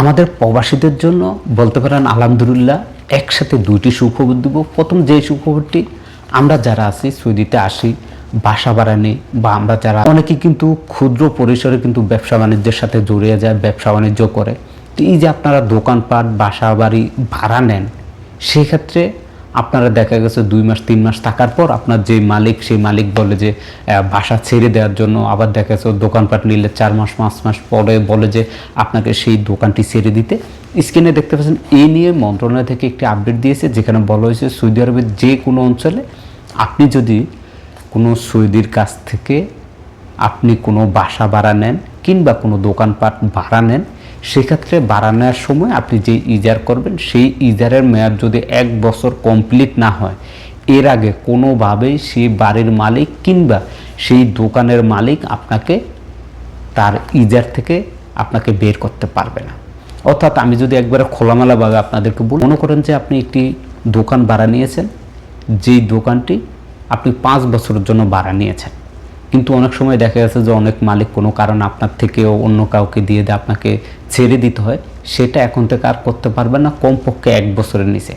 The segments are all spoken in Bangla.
আমাদের প্রবাসীদের জন্য বলতে পারেন আলহামদুলিল্লাহ একসাথে দুইটি সুখবর দিব। প্রথম যে সুখবরটি, আমরা যারা আছি সৌদিতে আসি বাসা ভাড়া নেই, বা আমরা যারা অনেকেই কিন্তু ক্ষুদ্র পরিসরে কিন্তু ব্যবসা বাণিজ্যের সাথে জড়িয়ে যায়, ব্যবসা বাণিজ্য করে। তো এই যে আপনারা দোকানপাট বাসা বাড়ি ভাড়া নেন, সেক্ষেত্রে আপনারা দেখা গেছে 2 মাস 3 মাস থাকার পর আপনার যে মালিক, সেই মালিক বলে যে বাসা ছেড়ে দেওয়ার জন্য। আবার দেখা গেছে দোকানপাট নিলে 4 মাস 5 মাস পরে বলে যে আপনাকে সেই দোকানটি ছেড়ে দিতে। স্ক্রিনে দেখতে পাচ্ছেন এই নিয়ে মন্ত্রণালয় থেকে একটি আপডেট দিয়েছে, যেখানে বলা হয়েছে সৌদি আরবের যে কোনো অঞ্চলে আপনি যদি কোনো সৌদির কাছ থেকে আপনি কোনো বাসা ভাড়া নেন কিংবা কোনো দোকানপাট ভাড়া নেন, সেক্ষেত্রে ভাড়া নেওয়ার সময় আপনি যে ইজার করবেন, সেই ইজারের মেয়াদ যদি 1 বছর কমপ্লিট না হয়, এর আগে কোনোভাবেই সেই বাড়ির মালিক কিংবা সেই দোকানের মালিক আপনাকে তার ইজার থেকে আপনাকে বের করতে পারবে না। অর্থাৎ আমি যদি একবারে খোলামেলাভাবে আপনাদেরকে বলি, মনে করেন যে আপনি একটি দোকান ভাড়া নিয়েছেন, যেই দোকানটি আপনি 5 বছরের জন্য ভাড়া নিয়েছেন, কিন্তু অনেক সময় দেখা গেছে যে অনেক মালিক কোনো কারণে আপনার থেকেও অন্য কাউকে দিয়ে দেয়, আপনাকে ছেড়ে দিতে হয়। সেটা এখন থেকে আর করতে পারবে না, কমপক্ষে 1 বছরের নিচে।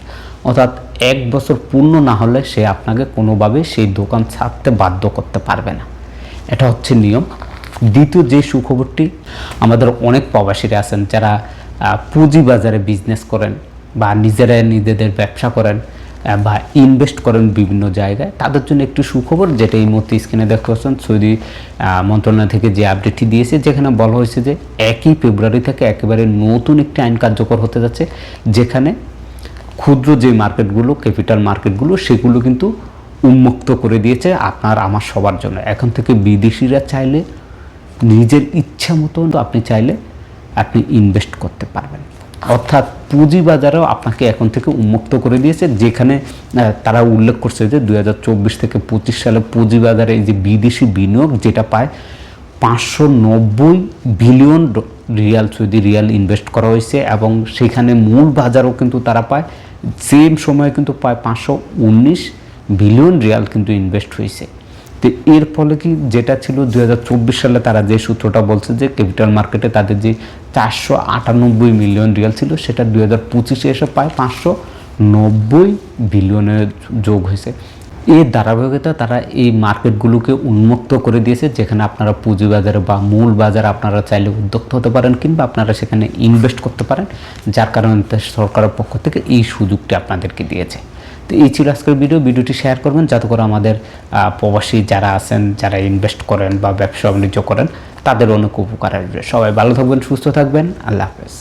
অর্থাৎ 1 বছর পূর্ণ না হলে সে আপনাকে কোনোভাবে সেই দোকান ছাড়তে বাধ্য করতে পারবে না। এটা হচ্ছে নিয়ম। দ্বিতীয় যে সুখবরটি, আমাদের অনেক প্রবাসীরা আছেন যারা পুঁজিবাজারে বিজনেস করেন বা নিজেদের ব্যবসা করেন বা ইনভেস্ট করেন বিভিন্ন জায়গায়, তাদের জন্য একটু সুখবর, যেটা এই মুহূর্তে স্ক্রিনে দেখতে পাচ্ছেন সৌদি মন্ত্রণালয় থেকে যে আপডেটটি দিয়েছে, যেখানে বলা হয়েছে যে 1 ফেব্রুয়ারি থেকে একেবারে নতুন একটি আইন কার্যকর হতে যাচ্ছে, যেখানে ক্ষুদ্র যে মার্কেটগুলো, ক্যাপিটাল মার্কেটগুলো, সেগুলো কিন্তু উন্মুক্ত করে দিয়েছে আপনার আমার সবার জন্য। এখন থেকে বিদেশিরা চাইলে নিজের ইচ্ছা মতো আপনি চাইলে আপনি ইনভেস্ট করতে পারবেন। অর্থাৎ পুঁজিবাজারেও আপনাকে এখন থেকে উন্মুক্ত করে দিয়েছে, যেখানে তারা উল্লেখ করছে যে 2024 থেকে 25 সালে পুঁজিবাজারে এই যে বিদেশি বিনিয়োগ যেটা পায় 590 billion Real, Saudi Real invest করা হয়েছে, এবং সেখানে মূল বাজারও কিন্তু তারা পায় সেম সময়ে কিন্তু পায় 519 বিলিয়ন রিয়াল কিন্তু ইনভেস্ট হয়েছে। তো এর ফলে কি, যেটা ছিল 2024 সালে তারা যে সূত্রটা বলছে যে ক্যাপিটাল মার্কেটে তাদের যে 498 মিলিয়ন রিয়াল ছিল, সেটা 2025-এ এসে প্রায় 590 বিলিয়নের যোগ হয়েছে। এর ধারাবাহিকতা তারা এই মার্কেটগুলোকে উন্মুক্ত করে দিয়েছে, যেখানে আপনারা পুঁজিবাজারে বা মূল বাজারে আপনারা চাইলে উদ্যোক্তা হতে পারেন কিংবা আপনারা সেখানে ইনভেস্ট করতে পারেন, যার কারণে সরকারের পক্ষ থেকে এই সুযোগটি আপনাদেরকে দিয়েছে। তো এই ছিল আজকের ভিডিওটি শেয়ার করবেন, যাতে করে আমাদের প্রবাসী যারা আছেন, যারা ইনভেস্ট করেন বা ব্যবসা বাণিজ্য করেন, তাদের অনেক উপকার আসবে। সবাই ভালো থাকবেন, সুস্থ থাকবেন। আল্লাহ হাফেজ।